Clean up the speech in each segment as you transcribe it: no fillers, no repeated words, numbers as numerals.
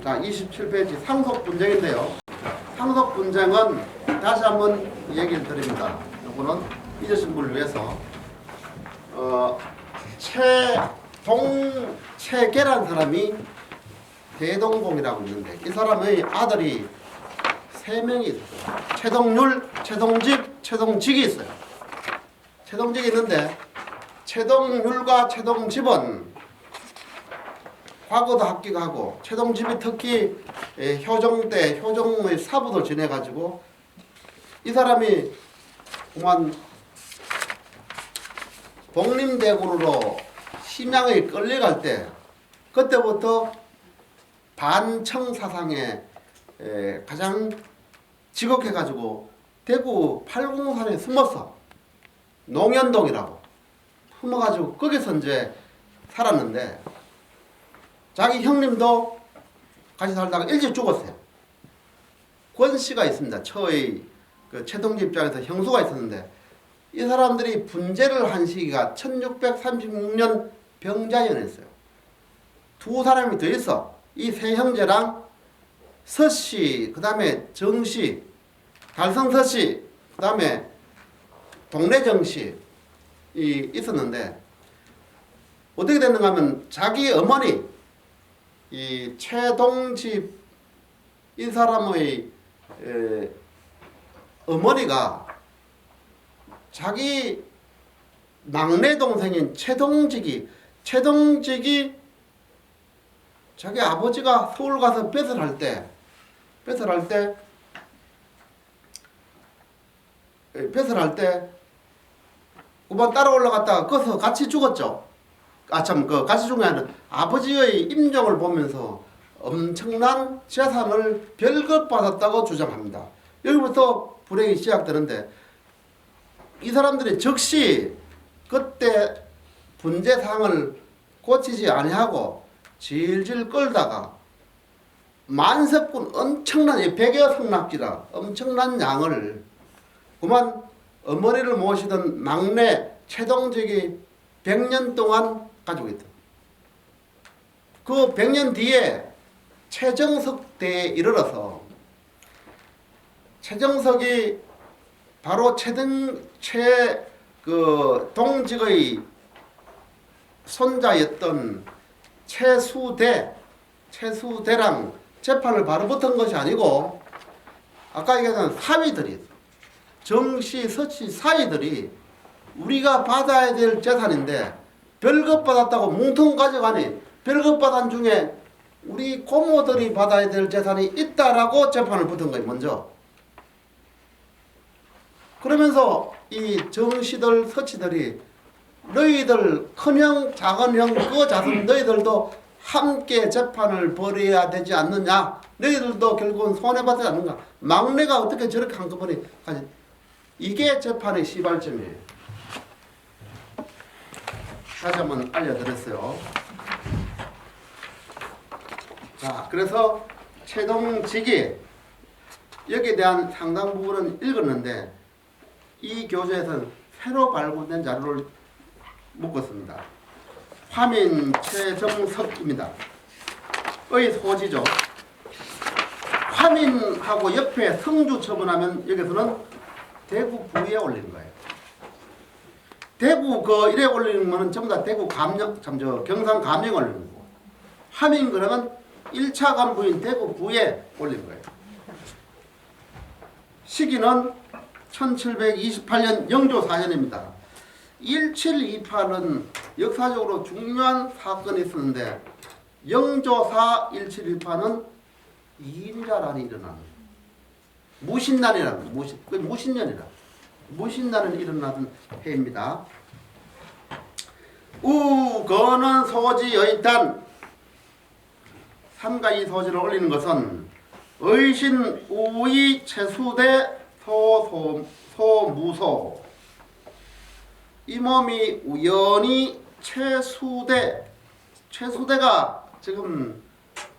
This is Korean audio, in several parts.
자, 27페이지 상속분쟁인데요. 상속분쟁은 다시 한번 얘기를 드립니다. 이거는 잊으신 분을 위해서 최계라는 사람이 대동봉이라고 있는데 이 사람의 아들이 3명이 있어요. 최동률, 최동집, 최동직이 있어요. 최동직이 있는데 최동률과 최동집은 과거도 합격하고 최동집이 특히 효정 때 효정의 사부도 지내가지고 이 사람이 그만 독림대군으로 심양에 끌려갈 때 그때부터 반청 사상에 가장 지극해가지고 대구 팔공산에 숨었어. 농현동이라고 숨어가지고 거기서 이제 살았는데 자기 형님도 같이 살다가 일찍 죽었어요. 권씨가 있습니다. 처의 그 최동지 입장에서 형수가 있었는데 이 사람들이 분재를 한 시기가 1636년 병자연이었어요. 두 사람이 더 있어. 이 세 형제랑 서씨, 그 다음에 정씨, 달성서씨, 그 다음에 동래정씨 이 있었는데 어떻게 됐는가 하면 자기 어머니 이 최동집 이 사람의 어머니가 자기 막내 동생인 최동직이 자기 아버지가 서울 가서 배설할 때 그만 따라 올라갔다가 거기서 같이 죽었죠. 같이 죽은 게 아니라 아버지의 임종을 보면서 엄청난 재산을 별급받았다고 주장합니다. 여기부터 불행이 시작되는데 이 사람들이 즉시 그때 분재상을 고치지 아니하고 질질 끌다가 만석군 엄청난 100여 성납지라 엄청난 양을 그만 어머니를 모시던 막내 최동직이 100년 동안 가지고 있다. 그 100년 뒤에 최정석 때에 이르러서 최정석이 바로 동직의 손자였던 최수대랑 재판을 바로 붙은 것이 아니고 아까 얘기한 사위들이 정씨, 서씨 사위들이 우리가 받아야 될 재산인데 별것 받았다고 뭉텅 가져가니 별것 받은 중에 우리 고모들이 받아야 될 재산이 있다라고 재판을 붙은 거예요. 먼저. 그러면서 이 정씨들 서씨들이 너희들 큰형 작은형 그 자손 너희들도 함께 재판을 벌여야 되지 않느냐. 너희들도 결국은 손해받지 않는가. 막내가 어떻게 저렇게 한꺼번에 하지. 이게 재판의 시발점이에요. 다시 한번 알려드렸어요. 자, 그래서 최동직이 여기에 대한 상당 부분은 읽었는데 이 교재에서는 새로 발굴된 자료를 묶었습니다. 화민 최정석입니다. 의 소지죠. 화민하고 옆에 성주 처분하면 여기서는 대구 부에 올리는 거예요. 대구 이래 올리는 거는 전부 다 대구 경상 감령 올리는 거고 화민 그러면 1차 간부인 대구 부에 올리는 거예요. 시기는 1728년 영조 4년입니다. 1728은 역사적으로 중요한 사건이 있었는데 영조사 1728은 이인자란이 일어나는 무신난이라는 무신난이 일어나던 해입니다. 우거는 소지 여의단 삼가 이 소지를 올리는 것은 의신 우의 최수대 소무소 이 몸이 우연히 최수대가 지금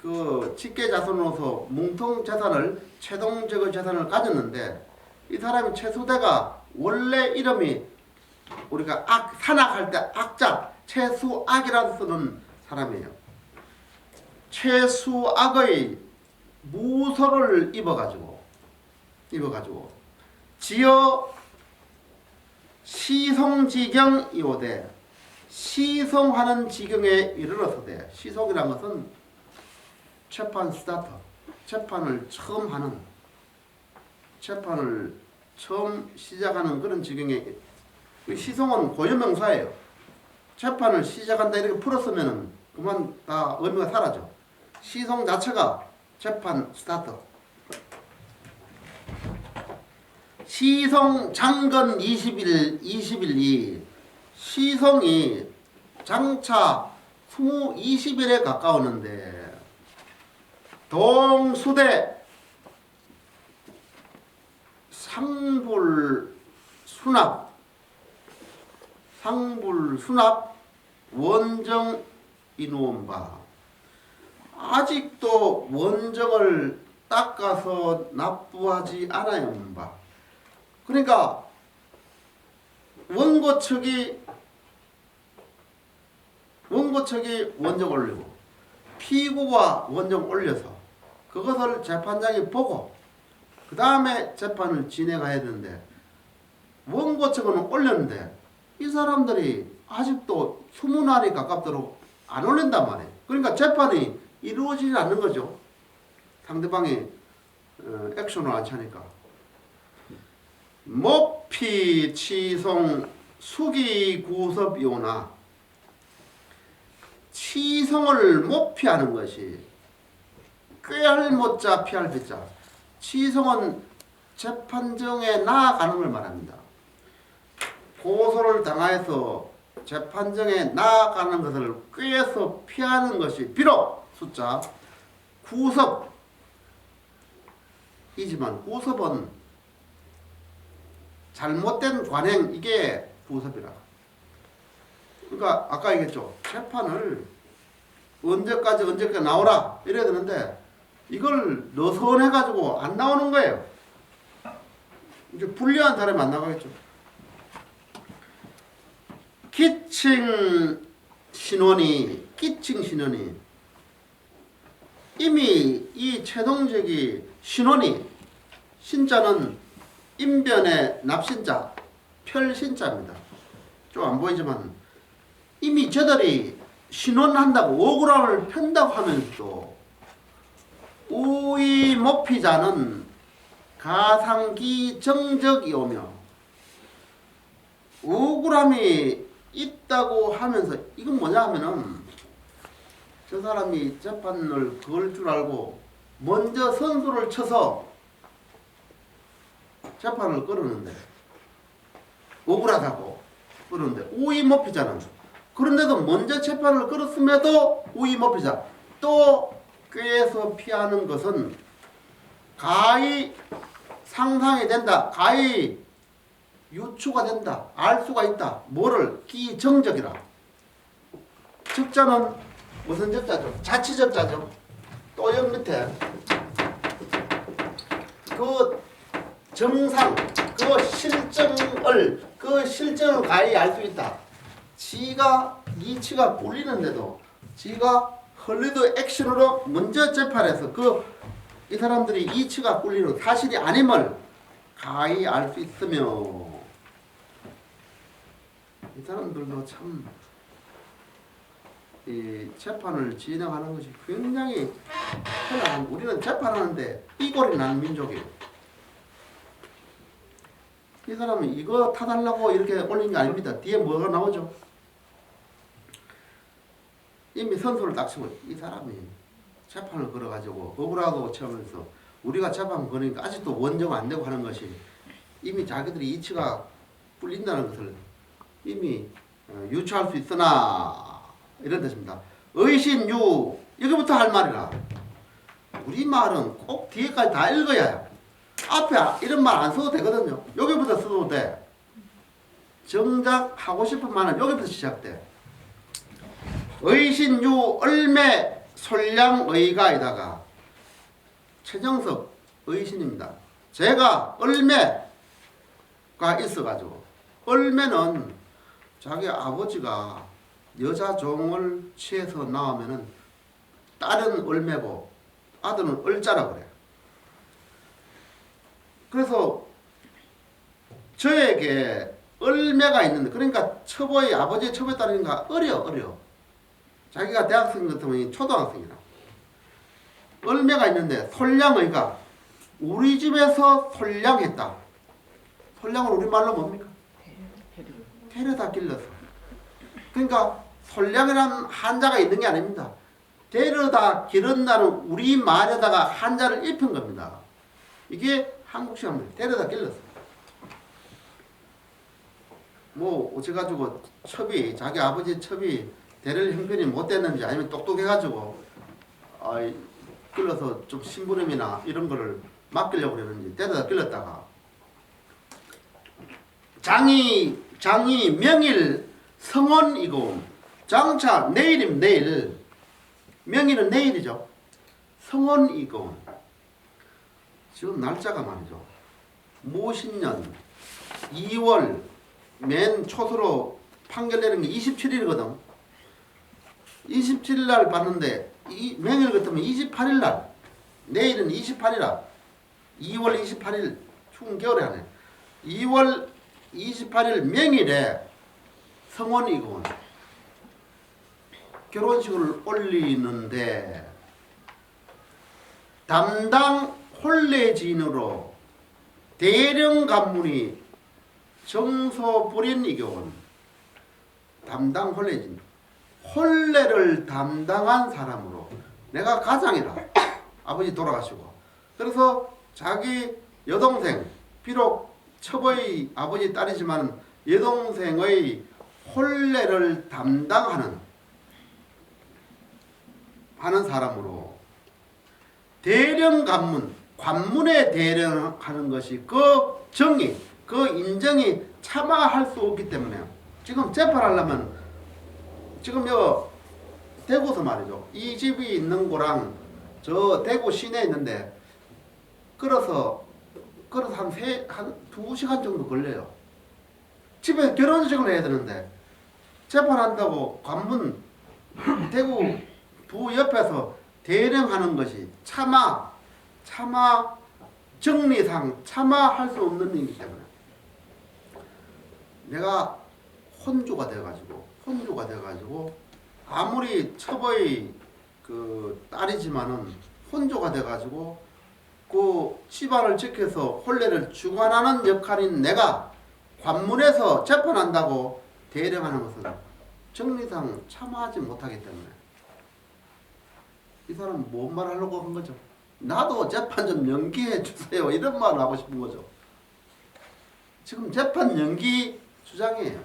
그 직계 자손으로서 뭉텅 재산을 최동적의 재산을 가졌는데 이 사람이 최수대가 원래 이름이 우리가 산악할 때 악자 최수악이라고 쓰는 사람이에요. 최수악의 무소를 입어가지고 지어 시송지경 이오되 시송하는 지경에 이르러서되 시송이란 것은 재판 스타터 재판을 처음 시작하는 그런 지경에 시송은 고유명사예요. 재판을 시작한다 이렇게 풀었으면 그만 다 의미가 사라져. 시송 자체가 재판 스타터. 시송 장건 20일이 시송이 장차 20일에 가까우는데 동수대 상불순합 원정 이누온 바 아직도 원정을 닦아서 납부하지 않아요 바. 그러니까 원고 측이 원정 올리고 피고가 원정 올려서 그것을 재판장이 보고 그 다음에 재판을 진행해야 되는데 원고 측은 올렸는데 이 사람들이 아직도 20날이 가깝도록 안 올린단 말이에요. 그러니까 재판이 이루어지지 않는 거죠. 상대방이 액션을 안 차니까. 모피 치송 수기 구섭이오나 치송을 모피하는 것이 꾀할 못자 피할 비자. 치송은 재판정에 나아가는 걸 말합니다. 고소를 당하여서 재판정에 나아가는 것을 꾀해서 피하는 것이 비록 숫자 구섭이지만 구섭은 잘못된 관행 이게 구섭이라. 그러니까 아까 얘기했죠. 재판을 언제까지 나오라 이래야 되는데 이걸 너선해가지고 안 나오는 거예요. 이제 불리한 사람이 안 나가겠죠. 기칭 신원이 이미 이 최동적이 신원이 신자는 인변의 납신자 별신자입니다. 좀 안 보이지만 이미 저들이 신원한다고 억울함을 편다고 하면서도 우의 목피자는 가상기 정적이 오며 억울함이 있다고 하면서 이건 뭐냐 하면은 저 사람이 재판을 걸 줄 알고 먼저 선수를 쳐서 재판을 끌었는데 억울하다고 끌었는데 우의 목피자는 그런데도 먼저 재판을 끌었음에도 우의 목피자 또 꾀해서 피하는 것은 가히 상상이 된다. 가히 유추가 된다. 알 수가 있다. 뭐를? 기정적이라. 적자는 무슨 적자죠? 자치적자죠. 또 여기 밑에 그 정상, 그 실정을 가히 알 수 있다. 지가 이치가 꿀리는데도 지가 헐리드 액션으로 먼저 재판해서 이 사람들이 이치가 꿀리는 사실이 아님을 가히 알 수 있으며 이 사람들도 참 이 재판을 진행하는 것이 굉장히 편안한. 우리는 재판하는데 이골이 나는 민족이에요. 이 사람은 이거 타달라고 이렇게 올린 게 아닙니다. 뒤에 뭐가 나오죠? 이미 선수를 딱 치고 이 사람이 재판을 걸어가지고 억울하고 처음에서 우리가 재판 거니까 아직도 원정 안 되고 하는 것이 이미 자기들이 이치가 뿔린다는 것을 이미 유추할 수 있으나 이런 뜻입니다. 의신유 여기부터 할 말이라. 우리 말은 꼭 뒤에까지 다 읽어야 해요. 앞에 이런 말 안 써도 되거든요. 여기부터 써도 돼. 정작 하고 싶은 말은 여기부터 시작돼. 의신유 얼매 솔량의가에다가 최정석 의신입니다. 제가 얼매가 있어가지고 얼매는 자기 아버지가 여자 종을 취해서 나오면은 딸은 을매고 아들은 을자라고 그래요. 그래서 저에게 을매가 있는데, 그러니까 첩의 아버지의 첩에 따르니까 어려. 자기가 대학생 같으면 초등학생이라. 을매가 있는데 솔량의가 우리 집에서 솔량했다. 솔량은 우리말로 뭡니까? 데려다 길러서. 그러니까 솔량이라는 한자가 있는 게 아닙니다. 데려다 기른다는 우리 말에다가 한자를 입힌 겁니다. 이게 한국식입니다. 데려다 길러서. 뭐 어째가지고 첩이, 자기 아버지 첩이 대를 형편이 못됐는지 아니면 똑똑해가지고 길러서 좀 심부름이나 이런 거를 맡기려고 그러는지 데려다 길렀다가 장이 명일 성원이고, 장차 내일이면 내일, 명일은 내일이죠. 성원이고, 지금 날짜가 말이죠. 모신년 2월 맨 초수로 판결 내린 게 27일이거든. 27일 날 봤는데 이 명일 같으면 28일 날, 내일은 28일이라 2월 28일 추운 겨울에 하네. 2월 28일 명일에 성원이고 결혼식을 올리는데 담당 혼례진으로 대령 간문이 정소불인 이교원, 담당 혼례진, 혼례를 담당한 사람으로, 내가 가장이라 아버지 돌아가시고, 그래서 자기 여동생, 비록 첩의 아버지 딸이지만 여동생의 혼례를 담당하는 사람으로 대령 관문, 관문에 대령하는 것이 그 정의, 그 인정이 차마 할 수 없기 때문에 지금 재판하려면 지금 요 대구서 말이죠. 이 집이 있는 거랑 저 대구 시내에 있는데 걸어서 한 2시간 정도 걸려요. 집에 결혼식을 해야 되는데 재판한다고 관문 대구 부 옆에서 대령하는 것이 차마 정리상 차마 할 수 없는 일이기 때문에 내가 혼주가 돼가지고 아무리 첩의 그 딸이지만은 혼주가 돼가지고 그 집안을 지켜서 혼례를 주관하는 역할인 내가 관문에서 재판한다고 대령하는 것은 정리상 참아하지 못하기 때문에 이 사람은 뭔 말 하려고 한 거죠? 나도 재판 좀 연기해 주세요, 이런 말을 하고 싶은 거죠. 지금 재판 연기 주장이에요.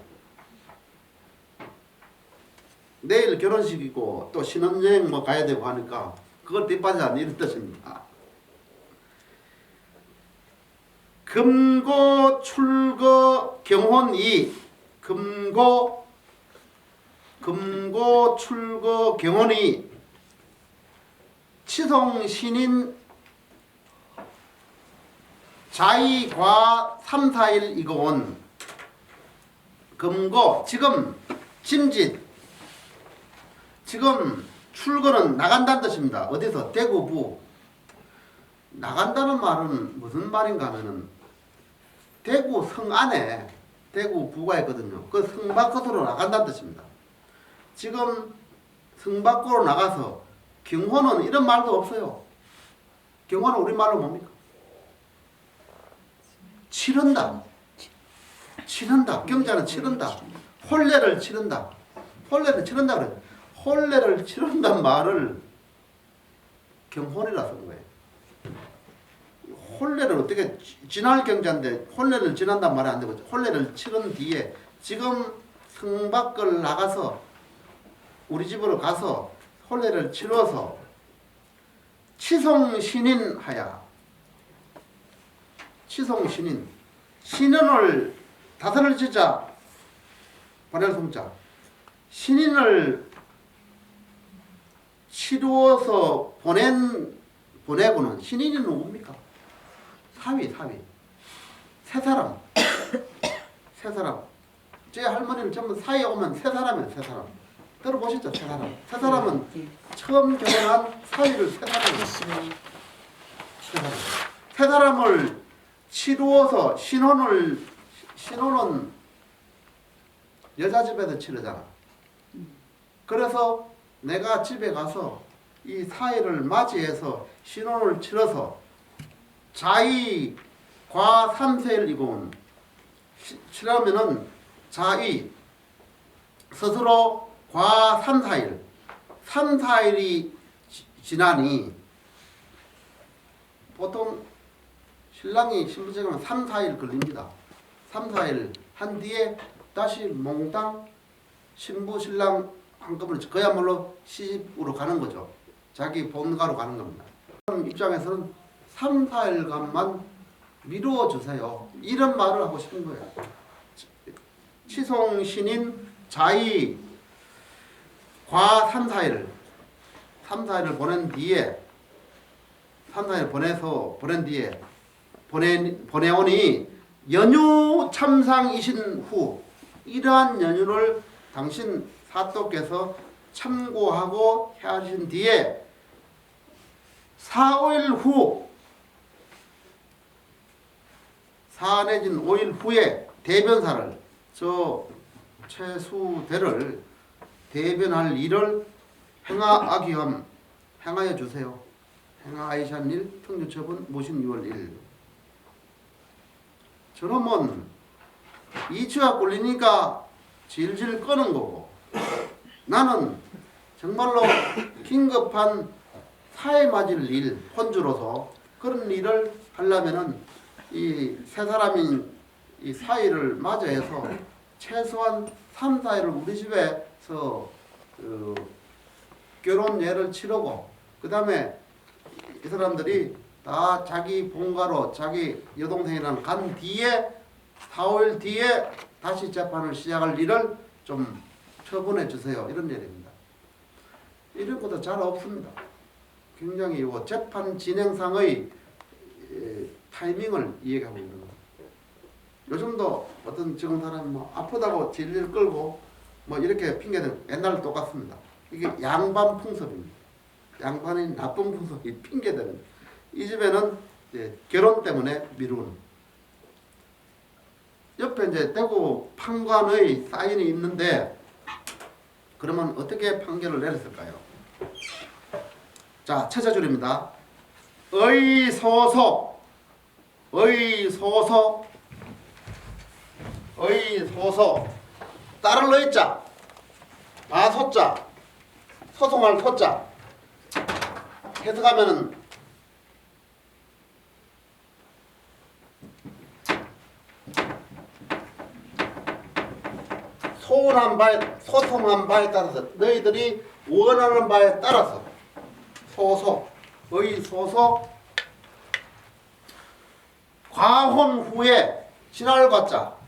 내일 결혼식이고 또 신혼여행 뭐 가야 되고 하니까 그걸 뒷받아 이런 뜻입니다. 금고 출거 경혼이, 금고 출거 경혼이 치송신인 자이과 3, 4일 이거온 금고, 지금 짐짓, 지금 출거는 나간다는 뜻입니다. 어디서? 대구부. 나간다는 말은 무슨 말인가 하면은 대구 성 안에 대구부가 있거든요. 그 성 밖으로 나간다는 뜻입니다. 지금 성 밖으로 나가서 경호는 이런 말도 없어요. 경호는 우리말로 뭡니까? 치른다. 경자는 치른다. 혼례를 치른다. 그래. 혼례를 치른다는 말을 경혼이라 쓴 거예요. 혼례를 어떻게 지날 경자인데 혼례를 지난단 말이 안 되고, 혼례를 치른 뒤에 지금 성 밖을 나가서 우리 집으로 가서 혼례를 치러서 치송신인하야. 치송신인, 신인을 다섯을 지자 보낼 송자, 신인을 치루어서 보내고는, 신인이 누굽니까? 사위. 세 사람. 제 할머니는 전부 사위 오면 세 사람이에요, 세 사람. 들어보시죠, 세 사람. 세 사람은 처음 결혼한 사위를 세 사람이 세 사람을 치루어서 신혼은 여자 집에서 치르잖아. 그래서 내가 집에 가서 이 사위를 맞이해서 신혼을 치러서 자의 과 3세를 이고는 치려면은 자의 스스로 과 3, 4일 3, 4일이 지나니 보통 신랑이 신부제가면 3, 4일 걸립니다. 3, 4일 한 뒤에 다시 몽땅 신부 신랑 한꺼번에 그야말로 시집으로 가는 거죠. 자기 본가로 가는 겁니다. 입장에서는 3, 4일간만 미루어 주세요. 이런 말을 하고 싶은 거예요. 치송신인 자의 과 3, 4일을 보낸 뒤에 3, 4일 보낸 뒤에 보내오니 연휴 참상이신 후 이러한 연휴를 당신 사또께서 참고하고 하신 뒤에 4, 5일 후 4 내지는 5일 후에 대변사를 저 최수대를 대변할 일을 행하여 주세요. 행하이산 일 평주처분 모신 6월 1일. 저놈은 이치가 꼴리니까 질질 끄는 거고 나는 정말로 긴급한 사회 맞을 일 혼주로서 그런 일을 하려면은 이 세 사람인 이 사이를 맞이해서 최소한 3, 4일을 우리 집에서 결혼 예를 치르고 그 다음에 이 사람들이 다 자기 본가로 자기 여동생이랑 간 뒤에 4, 5일 뒤에 다시 재판을 시작할 일을 좀 처분해 주세요. 이런 얘기입니다. 이런 것도 잘 없습니다. 굉장히 재판 진행상의 타이밍을 이해하고 있는 거예요. 요즘도 어떤 지금 사람이 뭐 아프다고 질질 끌고 뭐 이렇게 핑계대는 옛날 똑같습니다. 이게 양반 풍습입니다. 양반이 나쁜 풍습이 핑계대는. 이 집에는 이제 결혼 때문에 미루는. 옆에 이제 대구 판관의 사인이 있는데 그러면 어떻게 판결을 내렸을까요? 자, 첫째줄입니다. 의소서 따를 의자 아소자 소송할 소자 해석하면은 소송한 바에 따라서 너희들이 원하는 바에 따라서 의소서 과혼 후에 지날 과자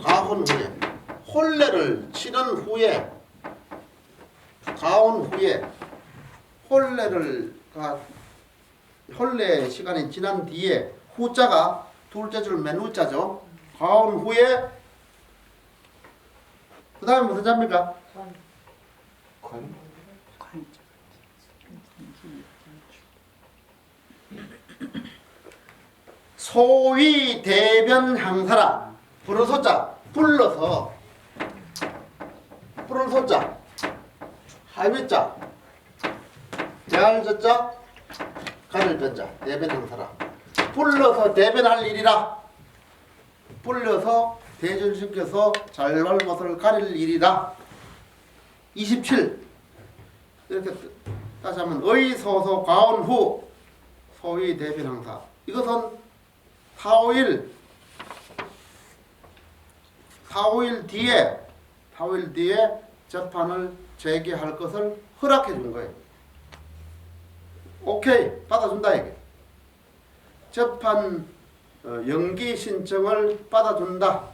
과혼 후에 혼례를 치른 후에 가혼 후에 혼례 시간이 지난 뒤에 후자가 둘째 줄 맨 후자죠. 가혼 후에 그 다음에 무슨 자입니까? 소위 대변 항사라 불어소자 불러서 불어소자 하위자 대할저자 가를저자 대변 항사라 불러서 대변할 일이라 불려서 대절시켜서 잘잘못을 가릴 일이라 27 이렇게 다시 하면 의소소 가온 후 소위 대변 항사 이것은 4, 5일 뒤에 재판을 재개할 것을 허락해 준 거예요. 오케이 받아준다 이게. 재판 연기 신청을 받아준다.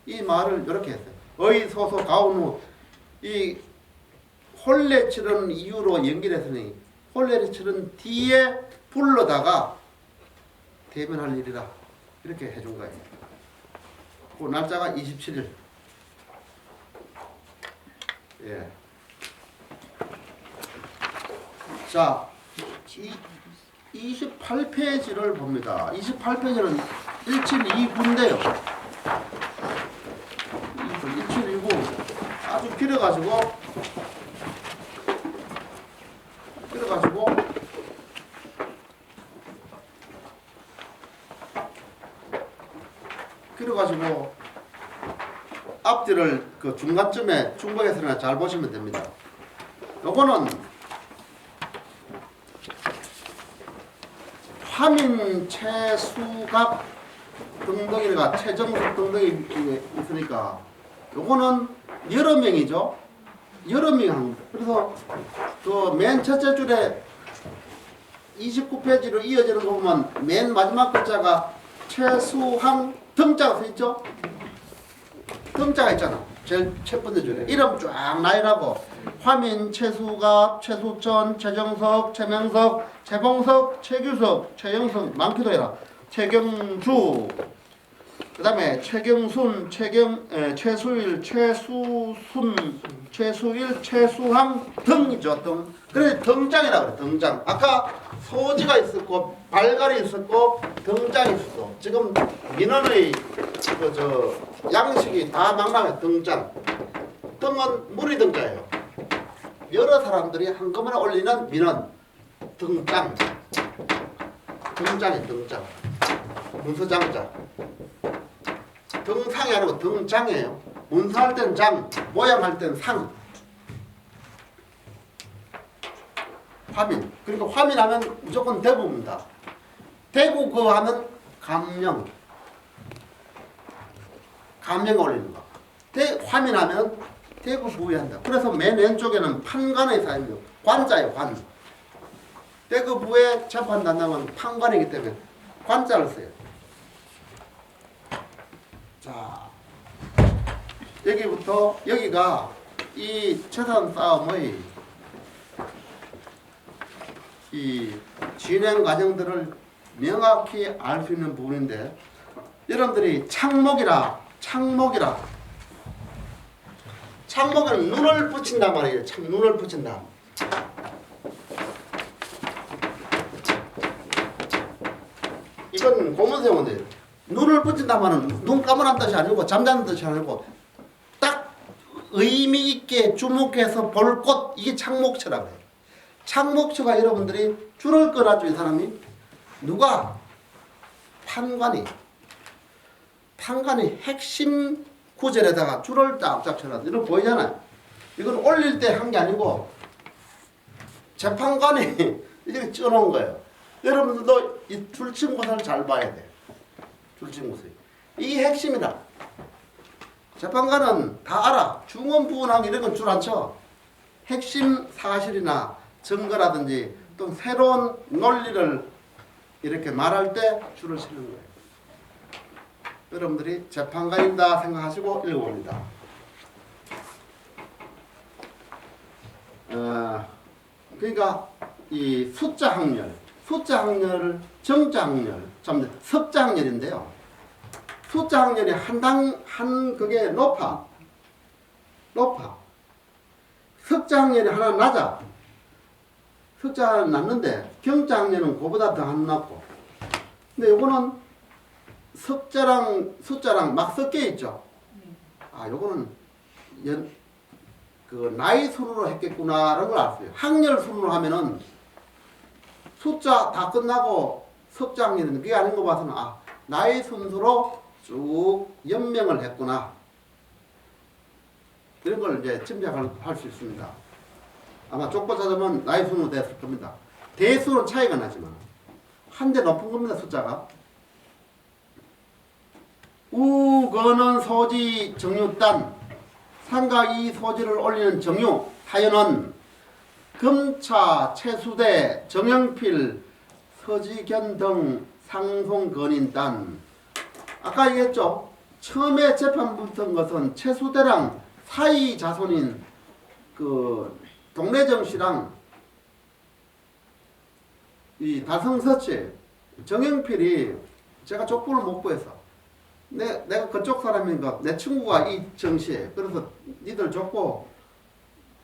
이 말을 이렇게 했어요. 의소소 가온 후 이 혼례 치른 이유로 연기를 했으니 혼례를 치른 뒤에 불러다가 대변할 일이라 이렇게 해준 거예요. 그 날짜가 27일 예. 자, 28페이지를 봅니다. 28페이지는 1729인데요. 1729 아주 길어가지고 앞뒤를 그 중간쯤에 중복해서나 잘 보시면 됩니다. 요거는 화민, 최수갑 등등이가 최정석 등등이 있으니까 요거는 여러 명이죠. 여러 명이 한 거. 그래서 그 맨 첫째 줄에 29페이지로 이어지는 거 보면 맨 마지막 글자가 최수항 등자가 써있죠. 등자가 있잖아. 제일 첫 번째 줄에 이름 쫙 라인하고 화민, 최수갑, 최수천, 최정석, 최명석, 최봉석, 최규석, 최영석 많기도 해라. 최경주, 그 다음에 최경순, 최수일, 최수순, 최수일, 최수항 등이죠. 등. 그래서 등장이라 그래. 등장. 아까 소지가 있었고 발갈이 있었고 등장이 있었어. 지금 민원의 양식이 다 망망해. 등장. 등은 무리 등자예요. 여러 사람들이 한꺼번에 올리는 민원. 등장. 등장이 등장. 문서장자. 등상이 아니고 등장이에요. 문서할 땐 장, 모양할 땐 상. 화민. 그러니까 화민하면 무조건 대구입니다. 대구 그 하면 감명. 감명 올리는 거. 화민하면 대구 부위한다. 그래서 맨 왼쪽에는 판관의 사입니다. 관자예요, 관. 대구 부에 재판단장은 판관이기 때문에 관자를 써요. 자, 여기부터 여기가 이 재산 싸움의 이 진행 과정들을 명확히 알 수 있는 부분인데, 여러분들이 창목이라 창목은 눈을 붙인단 말이에요. 눈을 붙인다. 이건 고문세원이에요. 눈을 붙인다 말은 눈 감으란 뜻이 아니고 잠자는 뜻이 아니고 딱 의미 있게 주목해서 볼 곳, 이게 창목처라고 해요. 창목처가 여러분들이 줄을 끌어줘. 이 사람이 누가? 판관이 핵심 구절에다가 줄을 쫙쫙 쳐놔. 이거 보이잖아요. 이건 올릴 때 한 게 아니고 재판관이 이렇게 쪄놓은 거예요. 여러분들도 이 줄침구슬을 잘 봐야 돼. 줄침구슬. 이 핵심이다. 재판관은 다 알아. 중언부언하고 이런 건 줄 안 쳐. 핵심 사실이나 증거라든지 또 새로운 논리를 이렇게 말할 때 줄을 치는 거예요. 여러분들이 재판관이다 생각하시고 읽어봅니다. 그러니까 이 숫자 학렬, 정자 학렬, 섭자 학렬인데요. 숫자 학렬이 한 그게 높아. 섭자 학렬이 하나 낮아. 숫자는 낮는데 경자 학렬은 그보다 더 안 낮고. 근데 요거는 숫자랑 막 섞여 있죠. 요거는 그 나이 순으로 했겠구나라는 걸 알았어요. 학렬 순으로 하면은 숫자 다 끝나고 섭자 학렬인데 그게 아닌 거 봐서는 나이 순서로 쭉 연명을 했구나. 이런 걸 이제 짐작할 수 있습니다. 아마 족보 찾아보면 나이 순으로 됐을 겁니다. 대수는 차이가 나지만 한대 높은 겁니다. 숫자가. 우거는 소지 정유단 상가 이 소지를 올리는 정유 하연은 금차 최수대 정영필 서지견 등 상송건인단. 아까 얘기했죠. 처음에 재판 붙은 것은 최수대랑 사이 자손인 그 동래정 씨랑 이 다성서치 정영필이 제가 족보를 못 구해서 내가 그쪽 사람인가 내 친구가 이 정씨에 그래서 니들 족보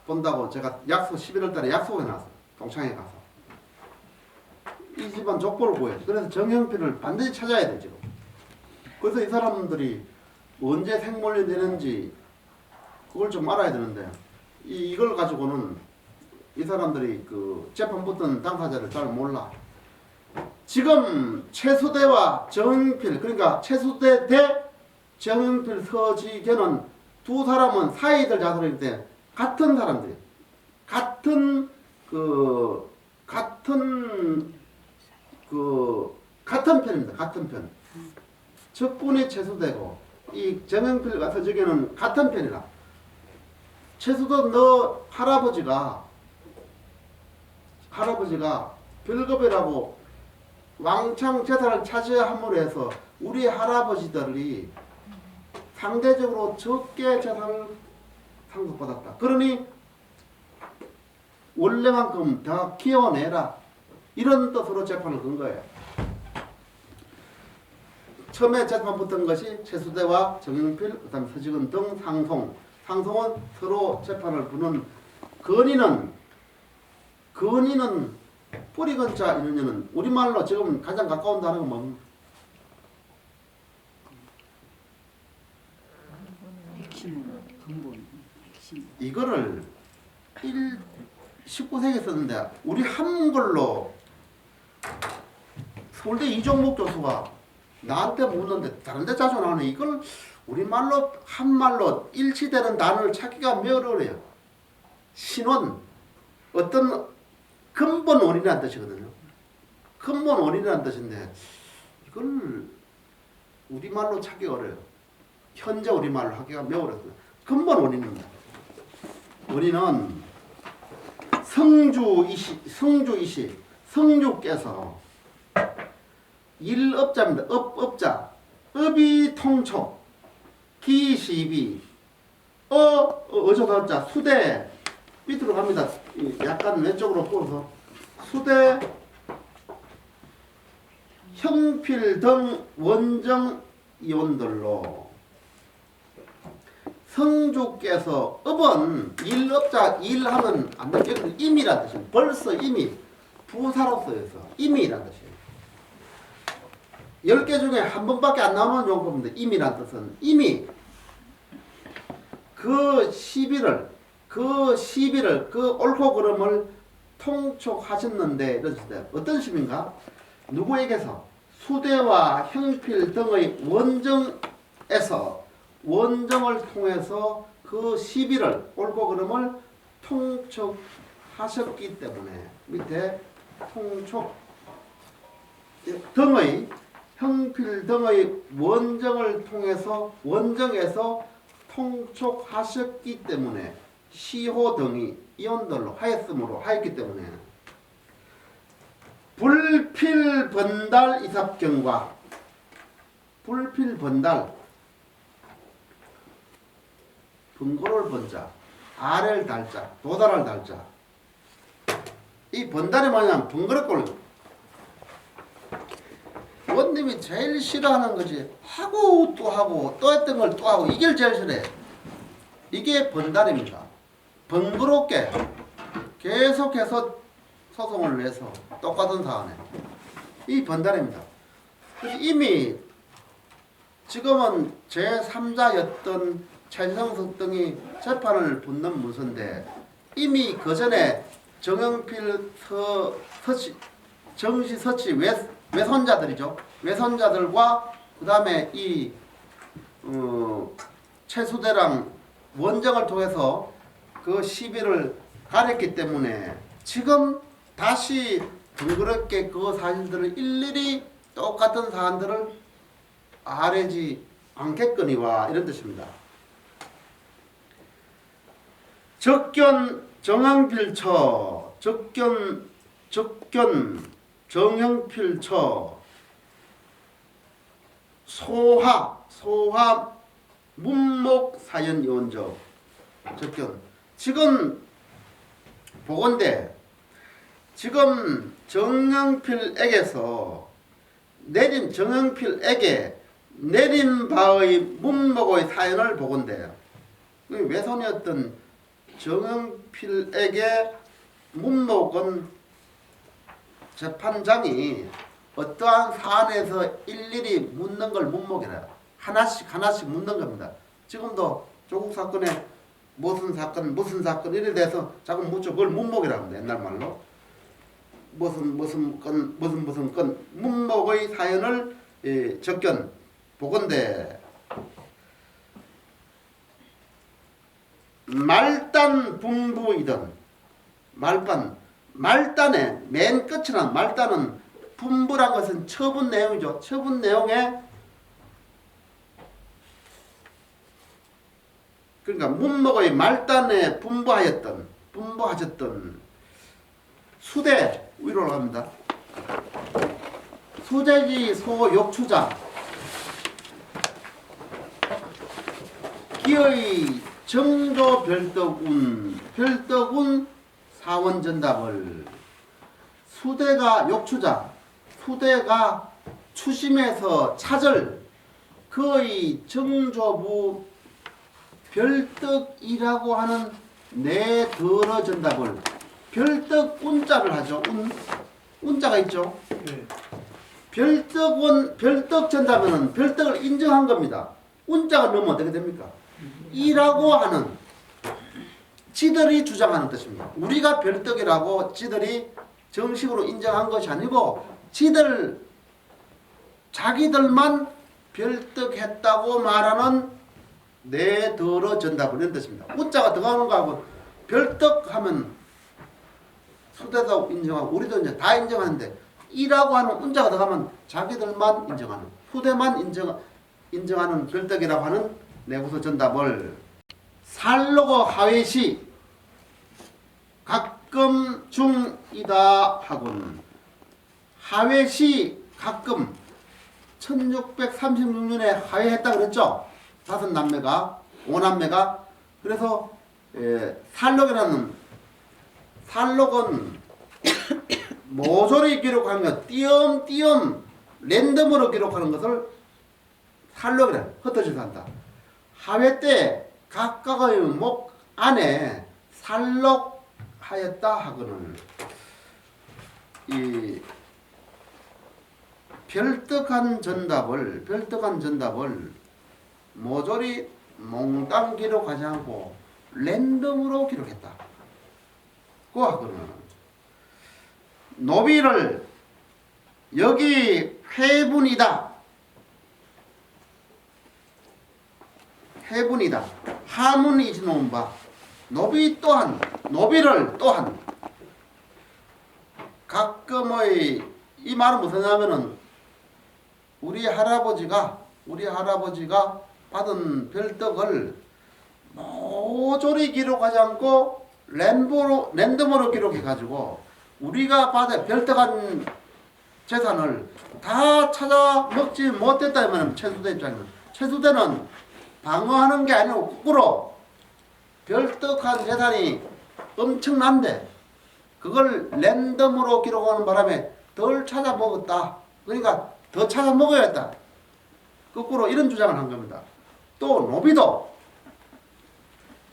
본다고 제가 약속 11월 달에 약속해 놨어요. 동창회 가서. 이 집안 족보를 구해요. 그래서 정형필을 반드시 찾아야 돼 지금. 그래서 이 사람들이 언제 생물이 되는지 그걸 좀 알아야 되는데 이걸 가지고는 이 사람들이 그 재판 붙은 당사자를 잘 몰라. 지금 최수대와 정영필 그러니까 최수대 대 정영필 서지견은 두 사람은 사이들 자살인데 같은 사람들이 같은 편입니다. 같은 편. 적군이 최수대고 이 정영필과 서지견은 같은 편이라. 최수도 너 할아버지가 별겁이라고 왕창 재산을 차지해야 함으로 해서 우리 할아버지들이 상대적으로 적게 재산을 상속받았다. 그러니 원래만큼 다 키워내라. 이런 뜻으로 재판을 건 거예요. 처음에 재판 붙은 것이 최수대와 정영필, 그다음 서지근 등 상송. 상송은 서로 재판을 부는 건의는 뿌리건자 이느냐는 우리말로 지금 가장 가까운 단어가 뭡니까? 이거를 19세기에 썼는데 우리 한글로 서울대 이종목 교수가 나한테 묻는데 다른 데 자주 나오네. 이걸 우리말로 한말로 일치되는 단어를 찾기가 매우 어려워요. 신원 어떤 근본 원인이라는 뜻이거든요. 근본 원인이라는 뜻인데 이걸 우리말로 찾기 어려워요. 현재 우리말로 하기가 매우 어렵습니다. 근본 원인입니다. 원인은 성주께서 일업자입니다. 업자. 업이 통촉, 기시비, 어조달자, 수대 밑으로 갑니다. 약간 왼쪽으로 꼬여서 수대, 형필 등 원정 이온들로 성주께서 업은 일업자 일하면 안 되겠는데 임이라는 뜻입니다. 벌써 이미 부사로서에서 임이라는 뜻이에요. 10개 중에 한 번밖에 안 나오는 용법인데 임이라는 뜻은 이미 그 시비를 그 옳고 그름을 통촉하셨는데 이러시대. 어떤 시비인가? 누구에게서 수대와 형필 등의 원정을 통해서 그 시비를 옳고 그름을 통촉하셨기 때문에 밑에 통촉 등의 형필 등의 원정에서 통촉하셨기 때문에 시호 등이 이온들로 하였기 때문에 불필번달 이삽경과 불필번달 번거로울 번자 아래를 달자 도달할 달자 이 번달이 뭐냐면 번거롭고 원님이 제일 싫어하는 거지 하고 또 했던 걸 또 하고 이게 제일 싫어해. 이게 번달입니다. 번거롭게 계속해서 소송을 내서 똑같은 사안에 이 번달입니다. 이미 지금은 제3자였던 최성석 등이 재판을 붙는 문서인데 이미 그 전에 정영필 정시 서치 외손자들이죠. 외손자들과 그 다음에 이 최수대랑 원정을 통해서 그 시비를 가렸기 때문에 지금 다시 둥그렇게 그 사실들을 일일이 똑같은 사안들을 아뢰지 않겠거니와 이런 뜻입니다. 적견 정형필처 적견 정형필처 소하 문목사연 요원적 적견 지금 보건대 지금 정형필에게서 정형필에게 내린 바의 문목의 사연을 보건대요. 외손이었던 정영필에게 문목은 재판장이 어떠한 사안에서 일일이 묻는 걸 문목이라 하나씩 묻는 겁니다. 지금도 조국 사건에 무슨 사건 이래 돼서 자꾸 묻죠. 그걸 문목이라고 합니다. 옛날 말로 무슨 건 문목의 사연을 접견 보건대 말단 분부이던 말단의 맨 끝이란 말단은 분부란 것은 처분 내용이죠. 처분 내용에 그러니까 문목의 말단에 분부하셨던 수대 위로를 합니다. 수재지 소욕추자 기의 정조 별떡운 사원전답을 수대가 욕추자 수대가 추심해서 찾을 그의 정조부 별떡이라고 하는 내더러 전답을 별떡 운자를 하죠. 운자가 있죠. 네. 별떡 전답은 별떡을 인정한 겁니다. 운자가 넣으면 어떻게 됩니까? 이라고 하는 지들이 주장하는 뜻입니다. 우리가 별떡이라고 지들이 정식으로 인정한 것이 아니고 자기들만 별떡했다고 말하는 내더러 전답을 이런 뜻입니다. 운자가 들어가는 거하고 별떡하면 수대도 인정하고 우리도 이제 다 인정하는데 이라고 하는 운자가 들어가면 자기들만 인정하는 후대만 인정하는 별떡이라고 하는 내구서 전답을 살로고 하회시 가끔 중이다 하군 하회시 가끔 1636년에 하회했다 그랬죠. 5남매가 5남매가 그래서 살록은 모조리 기록하는 것 띄엄띄엄 랜덤으로 기록하는 것을 살록이라 흩어져서 한다. 하회 때 각각의 목 안에 살록하였다 하거늘 이 별떡한 전답을 모조리 몽땅 기록하지 않고 랜덤으로 기록했다. 그 하거늘 노비를 여기 회분이다. 하문이 이지놓은 바 노비를 또한 가끔의 이 말은 무엇이냐면은 우리 할아버지가 받은 별떡을 모조리 기록하지 않고 랜덤으로 기록해가지고 우리가 받아 별떡한 재산을 다 찾아 먹지 못했다 하면 최수대 입장에는 최수대는 방어하는 게 아니고 거꾸로 별떡한 재산이 엄청난데 그걸 랜덤으로 기록하는 바람에 덜 찾아 먹었다. 그러니까 더 찾아 먹어야겠다. 거꾸로 이런 주장을 한 겁니다. 또 노비도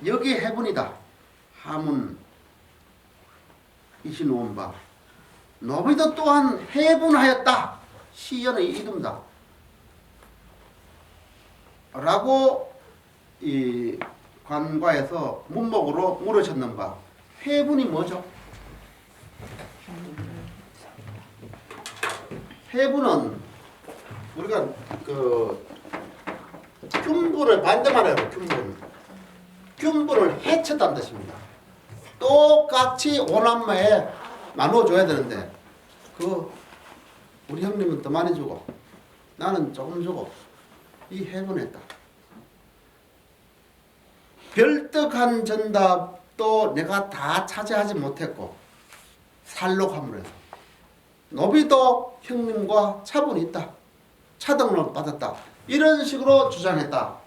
여기 해분이다. 하문 이시놓은 바 노비도 또한 해분하였다. 시연의 이름다. 라고 이 관과에서 문목으로 물으셨는 바 해분이 뭐죠? 해분은 우리가 그 균분을 반대만 해요. 균분을 해쳤다는 뜻입니다. 똑같이 5남매에 나눠줘야 되는데 우리 형님은 더 많이 주고 나는 조금 주고 이 해분했다. 별떡한 전답도 내가 다 차지하지 못했고 살록함으로 해서 노비도 형님과 차분이 있다. 차등을 받았다. 이런 식으로 주장했다.